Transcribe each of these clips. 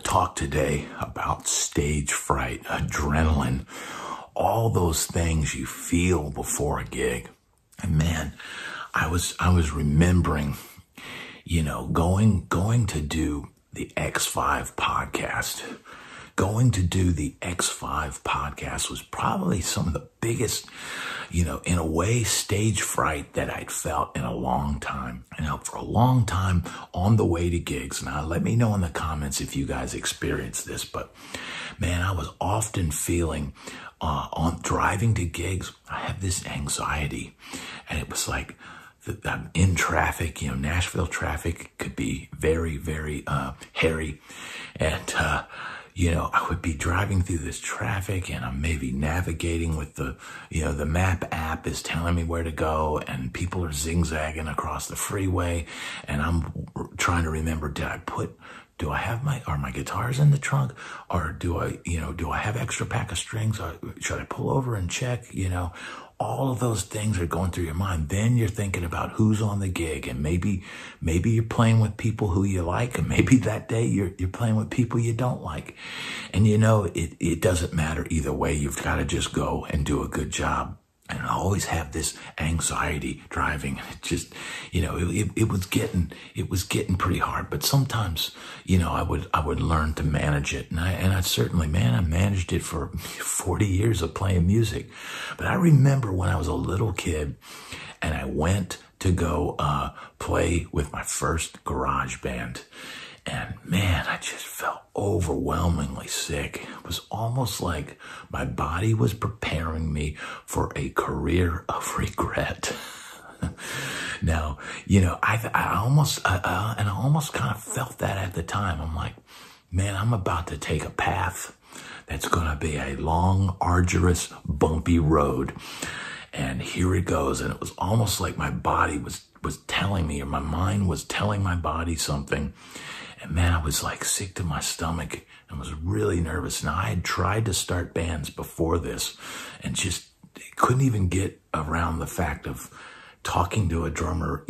talk today about stage fright, adrenaline, all those things you feel before a gig. And man, I was remembering, going to do the X5 podcast. Going to do the X5 podcast was probably some of the biggest, in a way, stage fright that I'd felt in a long time. For a long time on the way to gigs. Now, let me know in the comments if you guys experienced this, but man, I was often feeling on driving to gigs, I have this anxiety, and it was like, I'm in traffic, Nashville traffic could be very, very hairy, and I would be driving through this traffic and I'm maybe navigating with the map app is telling me where to go, and people are zigzagging across the freeway, and I'm trying to remember, are my guitars in the trunk, or do I have extra pack of strings, or should I pull over and check, all of those things are going through your mind. Then you're thinking about who's on the gig, and maybe you're playing with people who you like, and maybe that day you're playing with people you don't like. And it doesn't matter either way. You've got to just go and do a good job. And I always have this anxiety driving. It just, it was getting pretty hard. But sometimes, I would learn to manage it. And I certainly, I managed it for 40 years of playing music. But I remember when I was a little kid and I went to go play with my first garage band. And man, I just felt overwhelmingly sick. It was almost like my body was preparing me for a career of regret. Now, I almost kind of felt that at the time. I'm like, man, I'm about to take a path that's going to be a long, arduous, bumpy road. And here it goes. And it was almost like my body was telling me, or my mind was telling my body something. And man, I was like sick to my stomach and was really nervous. Now, I had tried to start bands before this and just couldn't even get around the fact of talking to a drummer,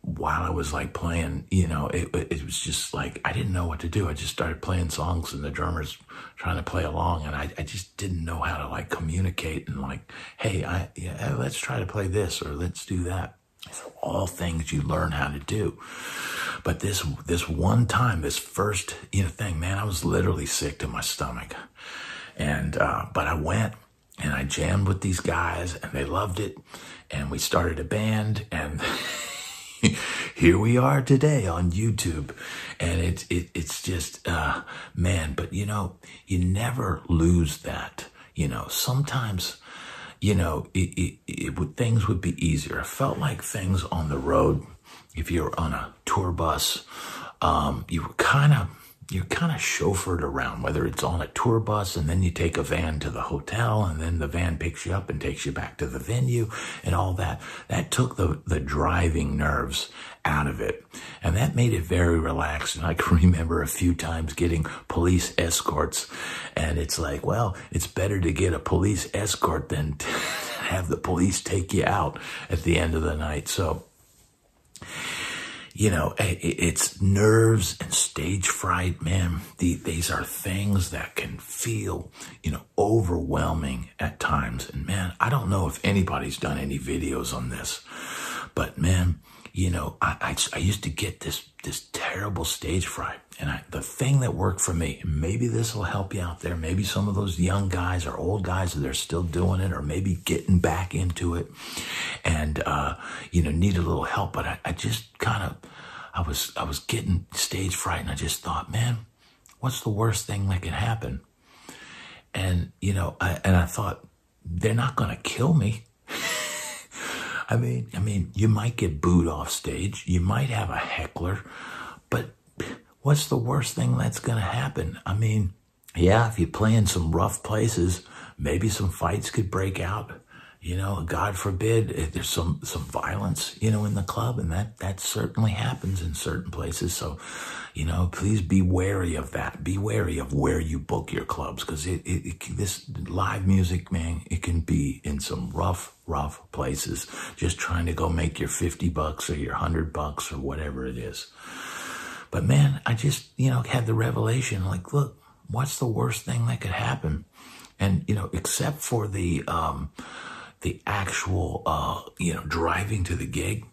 while I was like playing, it was just like, I didn't know what to do. I just started playing songs and the drummer's trying to play along, and I just didn't know how to like communicate and like, hey, let's try to play this, or let's do that. So all things you learn how to do. But this one time, this first, thing, man, I was literally sick to my stomach. And, but I went and I jammed with these guys and they loved it. And we started a band, and here we are today on YouTube. And it's just, man, but you never lose that. Sometimes, things would be easier. It felt like things on the road, if you're on a tour bus, you're kind of chauffeured around, whether it's on a tour bus and then you take a van to the hotel and then the van picks you up and takes you back to the venue and all that. That took the driving nerves out of it. And that made it very relaxed. And I can remember a few times getting police escorts, and it's like, well, it's better to get a police escort than to have the police take you out at the end of the night. So, it's nerves and stage fright, man. These are things that can feel, overwhelming at times. And man, I don't know if anybody's done any videos on this, but man, I used to get this terrible stage fright. And the thing that worked for me, and maybe this will help you out there, maybe some of those young guys or old guys that are still doing it, or maybe getting back into it and, need a little help. But I just I was getting stage fright, and I just thought, man, what's the worst thing that can happen? And, I thought, they're not going to kill me. I mean, you might get booed off stage. You might have a heckler, but what's the worst thing that's going to happen? I mean, yeah, if you play in some rough places, maybe some fights could break out. God forbid if there's some violence, in the club, and that certainly happens in certain places. So, please be wary of that. Be wary of where you book your clubs, because this live music, man, it can be in some rough places, just trying to go make your $50 or your $100 or whatever it is. But man, I just, had the revelation, like, look, what's the worst thing that could happen? And, except for the actual, driving to the gig,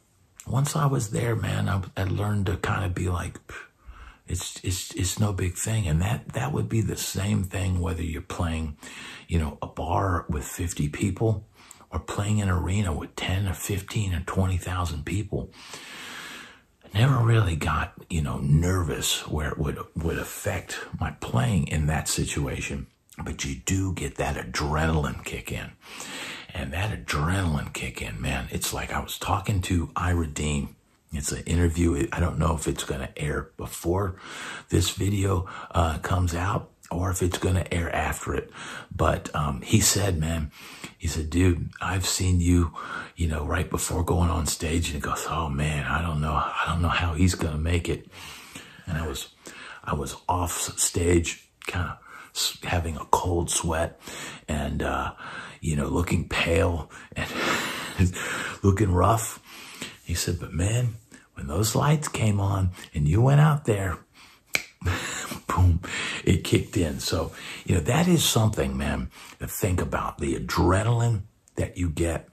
once I was there, man, I learned to kind of be like, it's no big thing. And that would be the same thing whether you're playing, a bar with 50 people or playing an arena with 10 or 15 or 20,000 people. I never really got, nervous where it would affect my playing in that situation. But you do get that adrenaline kick in. And that adrenaline kick in, man, it's like I was talking to Ira Dean. It's an interview. I don't know if it's going to air before this video comes out or if it's going to air after it. But he said, man, he said, dude, I've seen you, right before going on stage. And he goes, oh, man, I don't know how he's going to make it. And I was off stage, kind of having a cold sweat and, looking pale and looking rough. He said, but man, when those lights came on and you went out there, boom, it kicked in. So, that is something, man, to think about, the adrenaline that you get.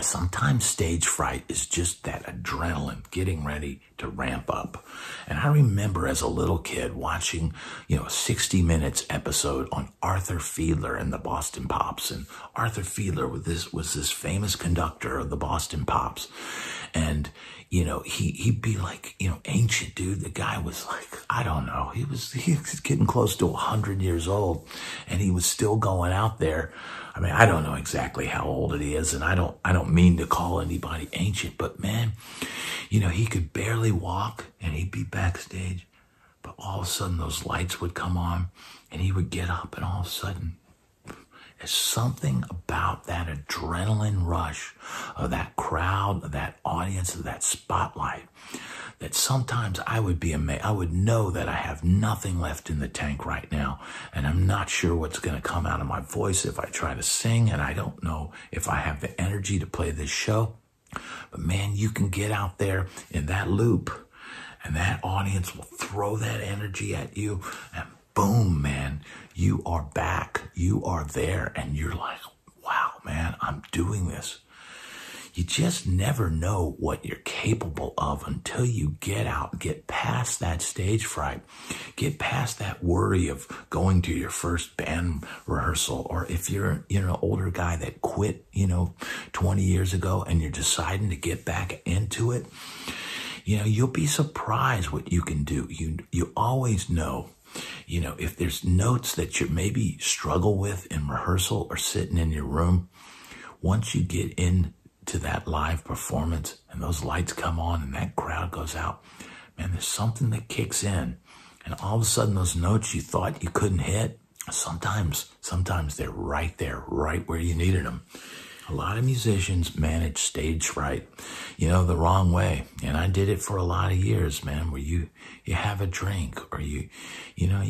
Sometimes stage fright is just that adrenaline getting ready to ramp up. And I remember as a little kid watching, a 60 Minutes episode on Arthur Fiedler and the Boston Pops. And Arthur Fiedler was this famous conductor of the Boston Pops. And, he'd be like, ancient dude. The guy was like, I don't know. He was getting close to 100 years old and he was still going out there. I mean, I don't know exactly how old he is, and I don't mean to call anybody ancient, but man, he could barely walk and he'd be backstage, but all of a sudden those lights would come on and he would get up and all of a sudden there's something about that adrenaline rush of that crowd, of that audience, of that spotlight that sometimes I would be amazed. I would know that I have nothing left in the tank right now, and I'm not sure what's going to come out of my voice if I try to sing, and I don't know if I have the energy to play this show. But man, you can get out there in that loop, and that audience will throw that energy at you, and boom, man, you are back. You are there, and you're like, wow, man, I'm doing this. You just never know what you're capable of until you get out, get past that stage fright, get past that worry of going to your first band rehearsal. Or if you're an older guy that quit, 20 years ago and you're deciding to get back into it, you'll be surprised what you can do. You always know, if there's notes that you maybe struggle with in rehearsal or sitting in your room, once you get in to that live performance and those lights come on and that crowd goes out, man, there's something that kicks in, and all of a sudden those notes you thought you couldn't hit, sometimes they're right there, right where you needed them. A lot of musicians manage stage fright, the wrong way. And I did it for a lot of years, man, where you have a drink or you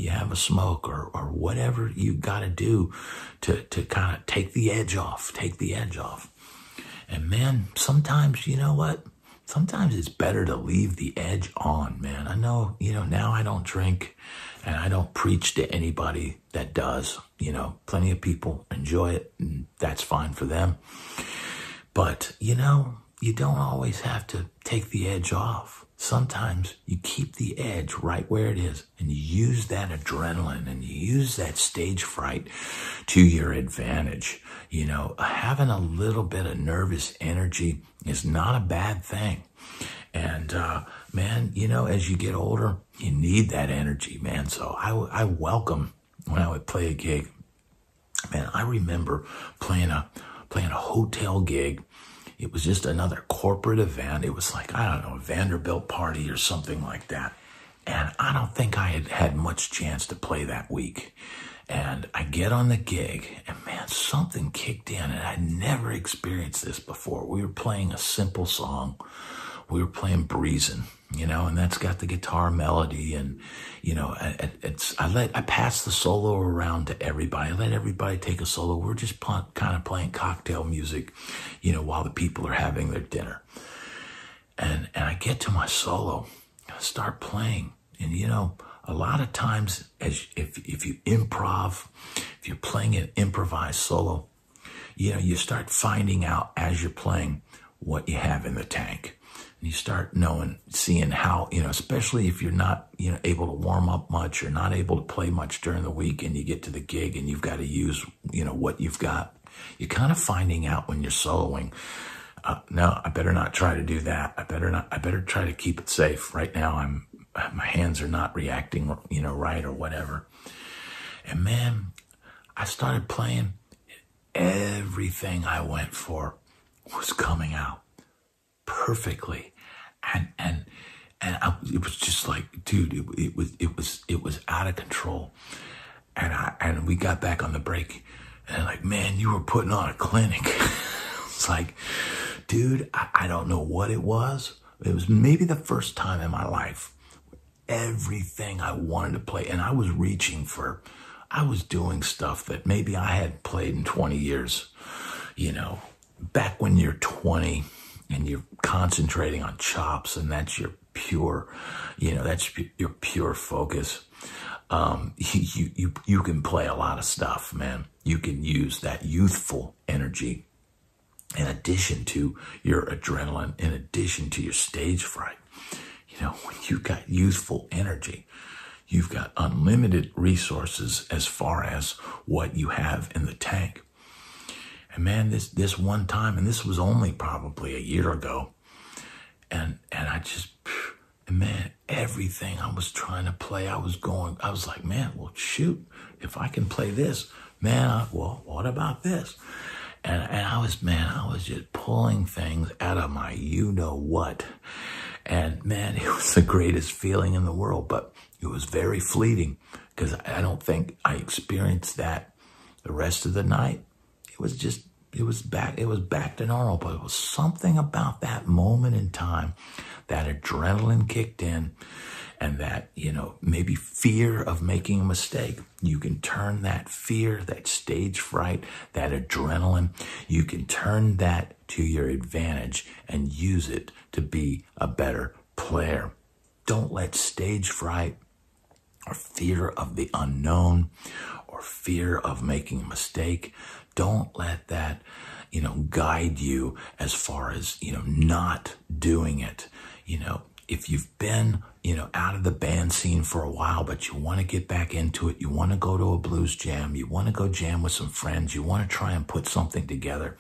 have a smoke or whatever you got to do to kind of take the edge off. And man, sometimes, you know what? Sometimes it's better to leave the edge on, man. I know, now I don't drink and I don't preach to anybody that does. Plenty of people enjoy it and that's fine for them. But, you don't always have to take the edge off. Sometimes you keep the edge right where it is and you use that adrenaline and you use that stage fright to your advantage. Having a little bit of nervous energy is not a bad thing. And, man, as you get older, you need that energy, man. So I welcome when I would play a gig. Man, I remember playing a hotel gig. It was just another corporate event. It was like, I don't know, a Vanderbilt party or something like that. And I don't think I had much chance to play that week. And I get on the gig and man, something kicked in and I'd never experienced this before. We were playing a simple song. We were playing Breezin', and that's got the guitar melody and, I pass the solo around to everybody. I let everybody take a solo. We're just kind of playing cocktail music, while the people are having their dinner. And I get to my solo start playing. And you know, a lot of times, if you improv, if you're playing an improvised solo, you know, you start finding out as you're playing what you have in the tank. And you start seeing how, you know, especially if you're not, you know, able to warm up much or not able to play much during the week, and you get to the gig and you've got to use, you know, what you've got. You're kind of finding out when you're soloing, no, I better not try to do that. I better try to keep it safe. Right now, my hands are not reacting, you know, right or whatever. And man, I started playing. Everything I went for was coming out perfectly. And it was just like, dude, it was out of control. And we got back on the break, and like, man, you were putting on a clinic. It's like, dude, I don't know what it was. It was maybe the first time in my life, everything I wanted to play, and I was doing stuff that maybe I hadn't played in 20 years. You know, back when you're 20 and you're concentrating on chops, and that's your pure, you know, that's your pure focus. You can play a lot of stuff, man. You can use that youthful energy in addition to your adrenaline, in addition to your stage fright. You know, when you've got youthful energy, you've got unlimited resources as far as what you have in the tank. And man, this one time, and this was only probably a year ago, and I just, man, everything I was trying to play, I was like, man, well, shoot, if I can play this, man, well, what about this? And I was just pulling things out of my you-know-what. And man, it was the greatest feeling in the world, but it was very fleeting, because I don't think I experienced that the rest of the night. It was back to normal, but it was something about that moment in time, that adrenaline kicked in, and that, you know, maybe fear of making a mistake. You can turn that fear, that stage fright, that adrenaline, you can turn that to your advantage and use it to be a better player. Don't let stage fright or fear of the unknown or fear of making a mistake, don't let that, you know, guide you as far as, you know, not doing it. You know, if you've been, you know, out of the band scene for a while, but you want to get back into it, you want to go to a blues jam, you want to go jam with some friends, you want to try and put something together,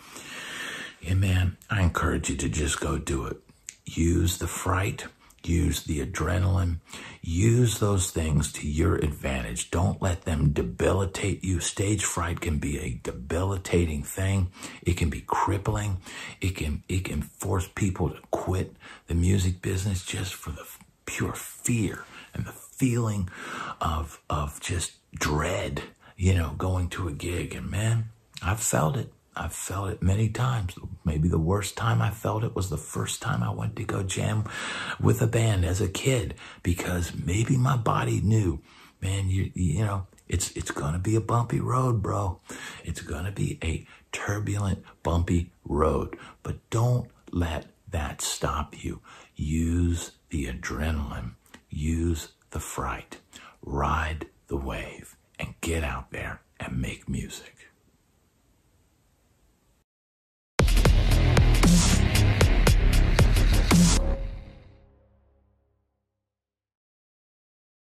yeah, man, I encourage you to just go do it. Use the fright, use the adrenaline, use those things to your advantage. Don't let them debilitate you. Stage fright can be a debilitating thing. It can be crippling. It can force people to quit the music business just for the pure fear and the feeling of just dread, you know, going to a gig. And man, I've felt it. I've felt it many times. Maybe the worst time I felt it was the first time I went to go jam with a band as a kid, because maybe my body knew, man, you know, it's going to be a bumpy road, bro. It's going to be a turbulent, bumpy road. But don't let that stop you. Use the adrenaline. Use the fright. Ride the wave and get out there and make music.